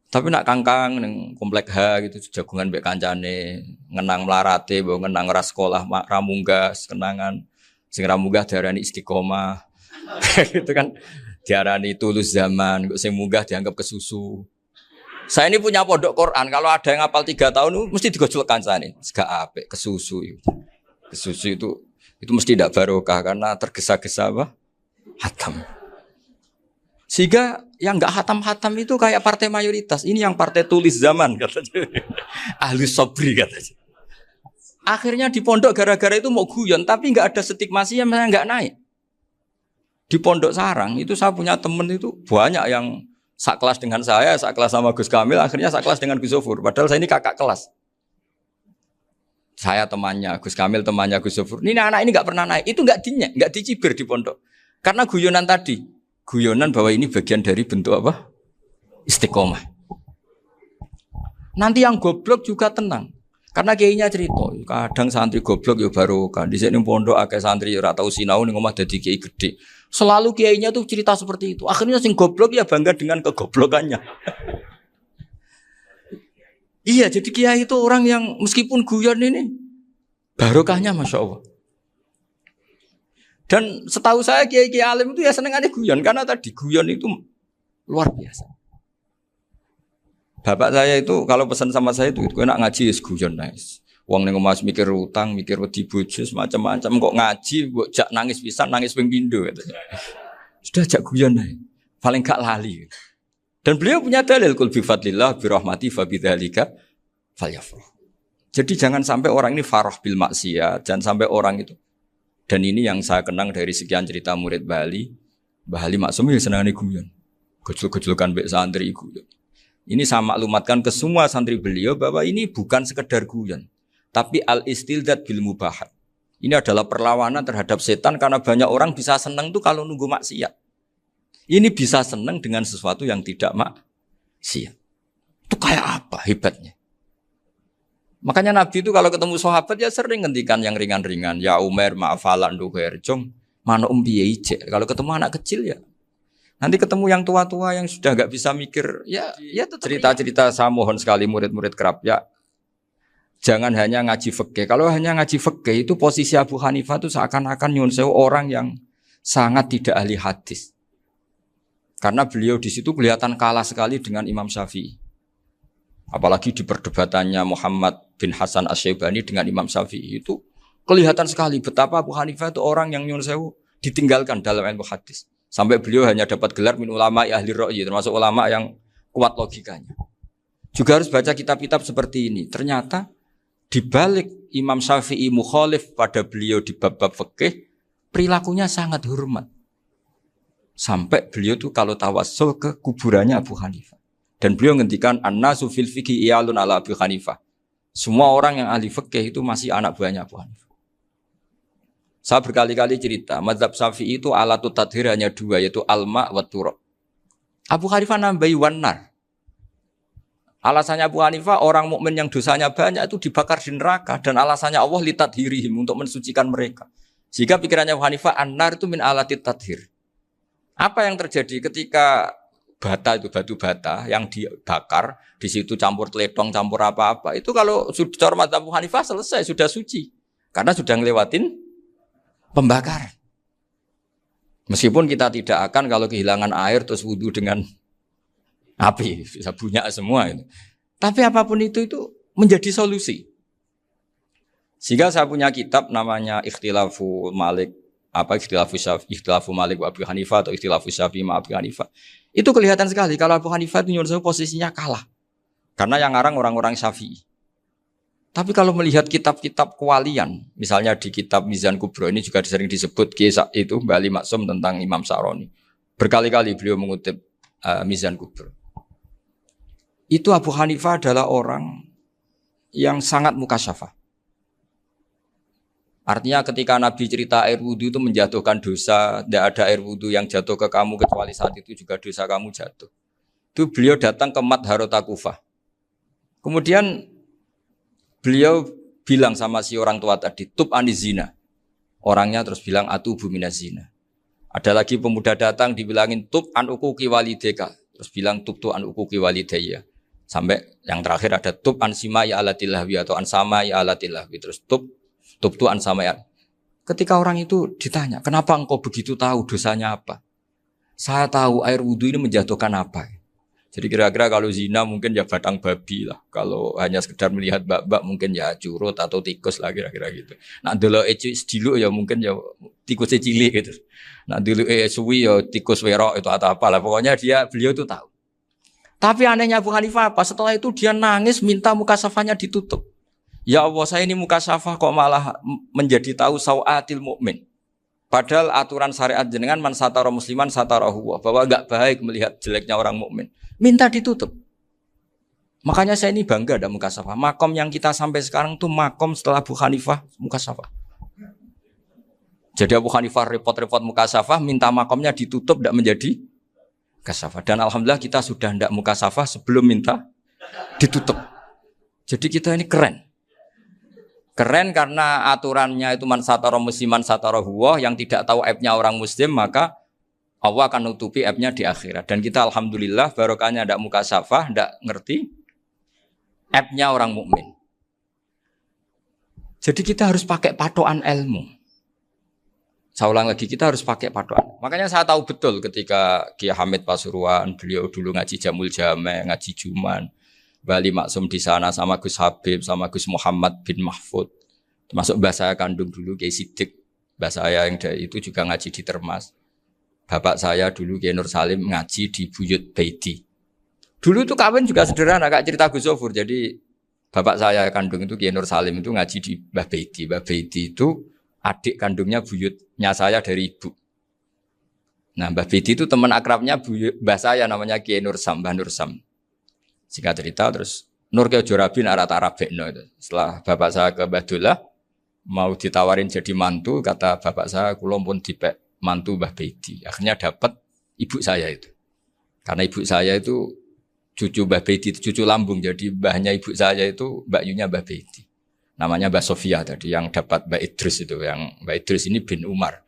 Tapi nak kangkang ning komplek H gitu jagungan mbek kancane, ngenang melarate, mbok ngenang ra sekolah ramunggah, kenangan sing ramunggah diarani istiqomah. Gitu kan. Diarani tulus zaman, kok sing munggah dianggap kesusu. Saya ini punya pondok Quran, kalau ada yang hafal 3 tahun mesti digojlok kancane. Gak apik kesusu itu. Kesusu itu mesti tidak barokah karena tergesa-gesa apa? Hatam. Sehingga yang enggak hatam-hatam itu kayak partai mayoritas. Ini yang partai tulis zaman katanya. Ahli sobri katanya. Akhirnya di pondok gara-gara itu mau guyon, tapi enggak ada stigmasi yang enggak naik. Di Pondok Sarang itu saya punya teman itu banyak yang sekelas dengan saya, sekelas sama Gus Kamil, akhirnya sekelas dengan Gus Zofur. Padahal saya ini kakak kelas. Saya temannya, Gus Kamil temannya Gus Zofur. Ini anak ini nggak pernah naik, itu nggak dicibir di pondok. Karena guyonan tadi, guyonan bahwa ini bagian dari bentuk apa? Istiqomah. Nanti yang goblok juga tenang. Karena kiainya cerita, kadang santri goblok ya barokah. Di sini pondok akeh santri ora tau sinau ning omah dadi kiai gede. Selalu kiainya tuh cerita seperti itu. Akhirnya sing goblok ya bangga dengan kegoblokannya. Iya, jadi kiai itu orang yang meskipun guyon ini barokahnya Masya Allah. Dan setahu saya kiai-kiai alim itu ya senengannya guyon karena tadi guyon itu luar biasa. Bapak saya itu kalau pesan sama saya itu enak ngaji is guyon nice. Wong ning omah mikir utang, mikir wedi bojo macam-macam kok ngaji mbok jak nangis pisan, nangis ping pindho katanya. Sudah jak guyon ae. Paling gak lali. Dan beliau punya dalil kul bi fadlillah bi rahmati fa bidzalika falyafrah. Jadi jangan sampai orang ini farah bil maksiat, jangan sampai orang itu Dan ini yang saya kenang dari sekian cerita murid Bali. Mbah Ali Maksum ya senangane guyon. Gojol-gojolkan mbek santri guyon. Ini saya maklumatkan ke semua santri beliau bahwa ini bukan sekedar guyon, tapi al-istildad bil mubahat. Ini adalah perlawanan terhadap setan karena banyak orang bisa senang tuh kalau nunggu maksiat. Ini bisa senang dengan sesuatu yang tidak maksiat. Itu kayak apa hebatnya? Makanya Nabi itu kalau ketemu sahabat ya sering ngendikan yang ringan-ringan. Ya Umar ma'afalan duher jong. Mana piye ijek. Kalau ketemu anak kecil ya. Nanti ketemu yang tua-tua yang sudah enggak bisa mikir. Ya cerita-cerita saya mohon sekali murid-murid kerap ya. Jangan hanya ngaji fikih. Kalau hanya ngaji fikih itu posisi Abu Hanifah itu seakan-akan nyun sewu orang yang sangat tidak ahli hadis. Karena beliau di situ kelihatan kalah sekali dengan Imam Syafi'i. Apalagi di perdebatannya Muhammad bin Hasan Asy-Syaibani dengan Imam Syafi'i itu kelihatan sekali betapa Abu Hanifah itu orang yang nyun sewu ditinggalkan dalam ilmu hadis. Sampai beliau hanya dapat gelar min ulama ahli ra'yi, termasuk ulama yang kuat logikanya. Juga harus baca kitab-kitab seperti ini. Ternyata di balik Imam Syafi'i mukhalif pada beliau di bab-bab fikih, perilakunya sangat hormat. Sampai beliau tuh kalau tawassul ke kuburannya Abu Hanifah. Dan beliau ngendikan an-nasu fil fiqhi iyalun ala Abu Hanifah. Semua orang yang ahli fikih itu masih anak buahnya Abu Hanifah. Saya berkali-kali cerita, mazhab Syafi'i itu alatut tadhir hanya dua, yaitu alma wa turab. Abu Hanifah nambahi wanar. Alasannya Abu Hanifah, orang mukmin yang dosanya banyak itu dibakar di neraka. Dan alasannya Allah litadhirihim, untuk mensucikan mereka. Sehingga pikirannya Abu Hanifah, an-nar itu min alatit tadhir. Apa yang terjadi ketika bata itu batu bata yang dibakar, di situ campur teletong, campur apa-apa. Itu kalau sudah mazhab Abu Hanifah selesai, sudah suci. Karena sudah ngelewatin pembakaran. Meskipun kita tidak akan kalau kehilangan air terus wudu dengan api, bisa bunyak semua itu. Tapi apapun itu menjadi solusi. Sehingga saya punya kitab namanya Ikhtilafu Malik, Ikhtilafu Malik wa Abu Hanifah atau Ikhtilafu Syafi'i ma Abu Hanifah. Itu kelihatan sekali kalau Abu Hanifah itu nyuruh posisinya kalah. Karena yang ngarang orang-orang Syafi'i. Tapi kalau melihat kitab-kitab kewalian, misalnya di kitab Mizan Kubro ini juga sering disebut kisah itu Mbah Ali Maksum tentang Imam Sa'roni. Berkali-kali beliau mengutip Mizan Kubro. Itu Abu Hanifah adalah orang yang sangat mukasyafah. Artinya ketika Nabi cerita air wudu itu menjatuhkan dosa, tidak ada air wudu yang jatuh ke kamu kecuali saat itu juga dosa kamu jatuh. Itu beliau datang ke Madharota Kufah. Kemudian beliau bilang sama si orang tua tadi, tub anizina. Orangnya terus bilang atubu minazina. Ada lagi pemuda datang dibilangin tub an ukuki walideka. Terus bilang tub tu an ukuki walidaya. Sampai yang terakhir ada tub an simai alatilahwi atau an samai alatilahwi. Terus tub tu an samai. Ketika orang itu ditanya, kenapa engkau begitu tahu dosanya apa? Saya tahu air wudu ini menjatuhkan apa. Jadi kira-kira kalau zina mungkin ya batang babi lah. Kalau hanya sekedar melihat bak-bak mungkin ya curut atau tikus lah kira-kira gitu. Nah dulu sediluk ya mungkin ya tikusnya cilik gitu. Nah dulu suwi ya tikus werok itu atau apalah. Pokoknya beliau itu tahu. Tapi anehnya Abu Hanifah apa? Setelah itu dia nangis minta mukasafahnya ditutup. Ya Allah saya ini mukasafah kok malah menjadi tahu sawatil mukmin. Padahal aturan syariat jenengan man satara musliman satarahu bahwa enggak baik melihat jeleknya orang mukmin. Minta ditutup. Makanya saya ini bangga ada mukasafah. Makom yang kita sampai sekarang tuh makom setelah Abu Hanifah mukasafah. Jadi Abu Hanifah repot-repot mukasafah, minta makomnya ditutup tidak menjadi mukasafah. Dan alhamdulillah kita sudah tidak mukasafah sebelum minta ditutup. Jadi kita ini keren. Keren karena aturannya itu man satara musliman satara huwa, yang tidak tahu aibnya orang muslim maka Allah akan nutupi aibnya di akhirat. Dan kita alhamdulillah barokahnya tidak mukasafah, tidak ngerti aibnya orang mukmin. Jadi kita harus pakai patokan ilmu. Saya ulang lagi, kita harus pakai patokan. Makanya saya tahu betul ketika Kiai Hamid Pasuruan, beliau dulu ngaji Jamul Jame, ngaji Juman, Mbah Ali Maksum di sana sama Gus Habib, sama Gus Muhammad bin Mahfud. Termasuk mbah saya kandung dulu Kiai Sidik. Mbah saya yang dari itu juga ngaji di Termas. Bapak saya dulu Kiai Nur Salim ngaji di Buyut Baiti. Dulu itu kawin juga sederhana, kayak cerita Gus Zofur. Jadi bapak saya kandung itu Kiai Nur Salim itu ngaji di Mbah Baiti. Mbah Baiti itu adik kandungnya buyutnya saya dari ibu. Nah, Mbah Bedi itu teman akrabnya mbah saya namanya Kiai Nursam, Mbah Nursam. Singkat cerita terus Nur Kiai Jorabi arah Arabekno itu. Setelah bapak saya ke Mbah Dullah mau ditawarin jadi mantu, kata bapak saya kula pun dipek mantu Mbah Bedi. Akhirnya dapat ibu saya itu. Karena ibu saya itu cucu Mbah Bedi, cucu lambung. Jadi mbahnya ibu saya itu Mbak Yunya Mbah Bedi. Namanya Mbah Sofia tadi yang dapat Mbah Idris itu. Yang Mbah Idris ini bin Umar.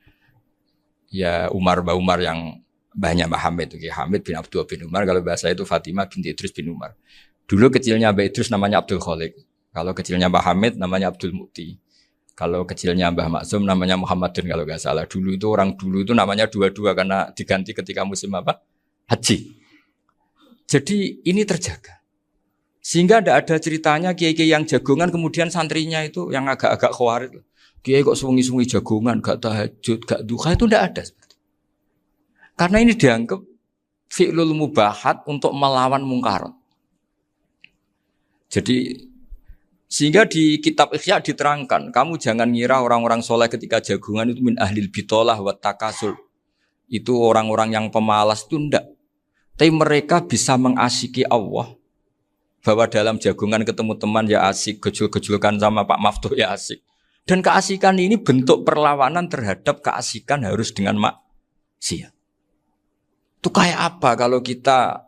Ya Mbah Umar yang mbahnya Mbah Hamid itu. Hamid bin Abdul bin Umar. Kalau bahasa itu Fatimah binti Idris bin Umar. Dulu kecilnya Mbah Idris namanya Abdul Khalik. Kalau kecilnya Mbah Hamid namanya Abdul Mukti. Kalau kecilnya Mbah Maksum namanya Muhammadun kalau nggak salah. Dulu itu orang dulu itu namanya dua-dua karena diganti ketika musim apa? Haji. Jadi ini terjaga. Sehingga tidak ada ceritanya kiai-kiai yang jagongan kemudian santrinya itu yang agak-agak khawarit. Kiai kok sungi-sungi jagongan, gak tahajud, gak duha, itu tidak ada. Karena ini dianggap fi'lul mubahat untuk melawan mungkar. Jadi sehingga di kitab Ihya diterangkan, kamu jangan ngira orang-orang soleh ketika jagungan itu min ahlil bitolah wa takasul. Itu orang-orang yang pemalas itu enggak. Tapi mereka bisa mengasyiki Allah. Bahwa dalam jagungan ketemu teman ya asik, gejul-gejulkan sama Pak Maftuh ya asik. Dan keasikan ini bentuk perlawanan terhadap keasikan harus dengan maksiat. Itu kayak apa kalau kita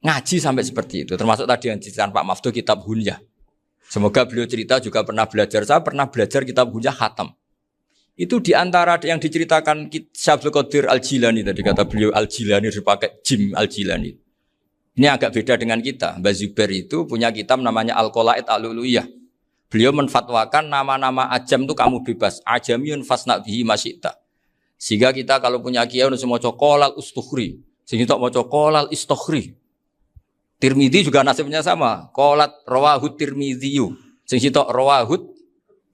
ngaji sampai seperti itu. Termasuk tadi yang diceritakan Pak Maftuh kitab Hunyah. Semoga beliau cerita juga pernah belajar. Saya pernah belajar kitab Hunyah khatam. Itu diantara yang diceritakan Syabdul Qadir Al-Jilani. Tadi kata beliau Al-Jilani dipakai Jim Al-Jilani. Ini agak beda dengan kita. Mbah Zubair itu punya kitab namanya Al-Qolaid Al-Uluyah. Beliau menfatwakan nama-nama ajam itu kamu bebas. Ajamiyun fasna' bihi masyita. Sehingga kita kalau punya kiai harus mau qolal ustukhri. Sehingga mau qolal istukhri. Tirmidzi juga nasibnya sama. Qolat rawahut Tirmidziyu. Sing sitok rawahut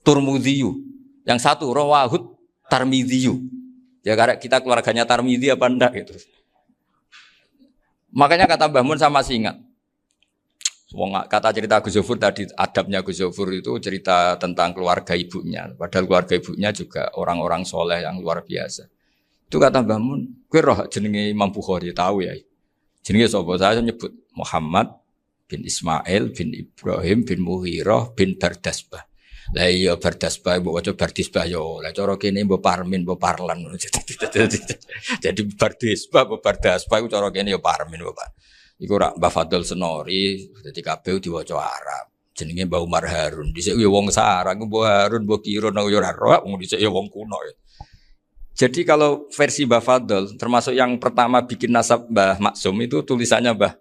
Turmudziyu. Yang satu rawahut Tarmidziyu. Ya karena kita keluarganya Tarmidzi apa enggak gitu. Makanya kata Mbah Mun sama masih ingat. Kata cerita Gus Zofur tadi, adabnya Gus Zofur itu cerita tentang keluarga ibunya. Padahal keluarga ibunya juga orang-orang soleh yang luar biasa. Itu kata Mbah Mun, kowe roh jenenge Imam Bukhari tahu ya. Jenenge sapa? Saya nyebut Muhammad bin Ismail bin Ibrahim bin Mughirah bin Bardasbah. Lah iya Bardasbah mbok waca Bardisbah yo. Lah cara kene mbok Parmin mbok Parlan. Jadi Bardisbah mbok Bardasbah iku cara kene yo Parmin mbok. Iku rak Mbah Fadl Senori, dadi kabeh diwaca Arab. Jenenge Mbah Umar Harun. Dhisik yo wong Sarang, Mbah Harun, Mbah Kiro nang yo ora roh, dhisik yo wong kuno. Jadi kalau versi Mbah Fadl, termasuk yang pertama bikin nasab Mbah Maksum itu tulisannya Mbah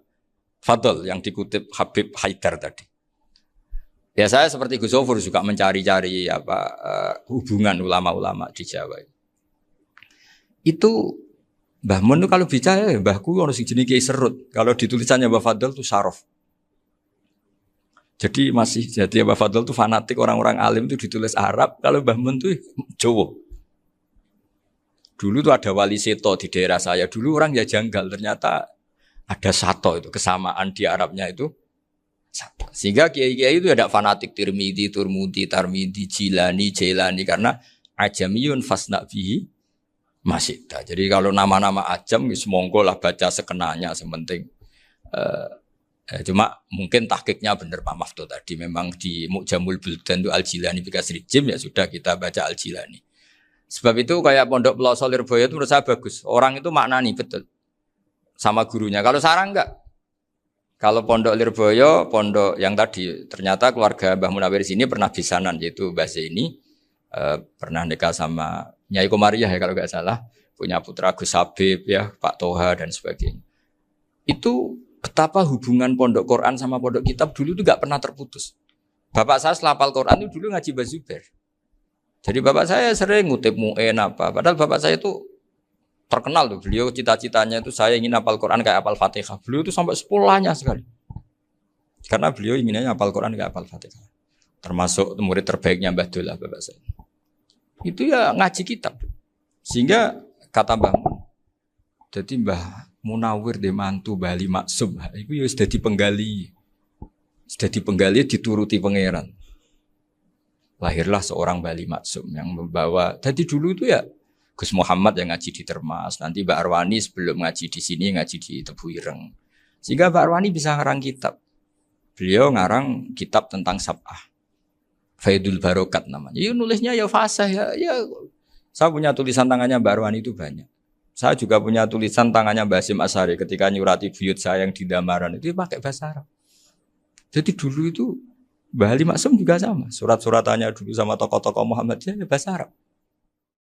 Fadl yang dikutip Habib Haidar tadi. Ya saya seperti Gus Zofur juga mencari-cari hubungan ulama-ulama di Jawa. Itu Mbah Mun itu kalau bicara mbahku ono sing jenenge Kiai Serut. Kalau ditulisannya Mbah Fadl itu Sarof. Jadi Mbah Fadl itu fanatik orang-orang alim itu ditulis Arab, kalau Mbah Mun itu Jawa. Dulu tuh ada wali seto di daerah saya. Dulu orang ya janggal, ternyata ada sato itu kesamaan di Arabnya itu. Sato. Sehingga kiai-kiai itu ada fanatik Tirmidzi, Turmudi, Tarmidi, Jilani, Jailani karena ajamiyun fasna bihi masyita. Jadi kalau nama-nama ajam monggo lah baca sekenanya sementing. Cuma mungkin tahqiqnya benar Pak Maftuh tadi. Memang di Mu'jamul Buldan itu Al-Jilani Bikasri Jim ya sudah kita baca Al-Jilani. Sebab itu kayak Pondok Pelosok Lirboyo itu menurut saya bagus. Orang itu maknani betul sama gurunya. Kalau Sarang enggak. Kalau Pondok Lirboyo, pondok yang tadi ternyata keluarga Mbah Munawir sini pernah bisanan yaitu Mbah Zaini pernah nikah sama Nyai Komariah ya kalau enggak salah, punya putra Gus Habib ya, Pak Toha dan sebagainya. Itu betapa hubungan pondok Quran sama pondok kitab dulu itu enggak pernah terputus. Bapak saya setelah hafal Quran itu dulu ngaji Mbah Zubair. Jadi bapak saya sering ngutip mu'en apa. Padahal bapak saya itu terkenal tuh. Beliau cita-citanya itu saya ingin hafal Quran kayak hafal Fatihah. Beliau itu sampai sepulahnya sekali. Karena beliau inginnya hafal Quran kayak hafal Fatihah. Termasuk murid terbaiknya Mbah Dullah bapak saya. Itu ya ngaji kitab. Sehingga kata Mbah Mun, jadi Mbah Munawir de mantu Bali Maksum. Itu ya sudah dipenggali. Sudah dipenggali dituruti pangeran. Lahirlah seorang Bali Maksum yang membawa. Jadi dulu itu ya Gus Muhammad yang ngaji di Termas, nanti Mbak Arwani sebelum ngaji di sini ngaji di Tebu Ireng. Sehingga Mbak Arwani bisa ngarang kitab. Beliau ngarang kitab tentang Sab'ah. Faidul Barokat namanya. Ya nulisnya ya fasih ya. Saya punya tulisan tangannya Mbak Arwani itu banyak. Saya juga punya tulisan tangannya Mbak Hasyim Asy'ari ketika nyurati buyut saya yang di Damaran itu pakai bahasa Arab. Jadi dulu itu Mbah Ali Maksum juga sama. Surat-suratannya dulu sama tokoh-tokoh Muhammadiyah ya bahasa Arab.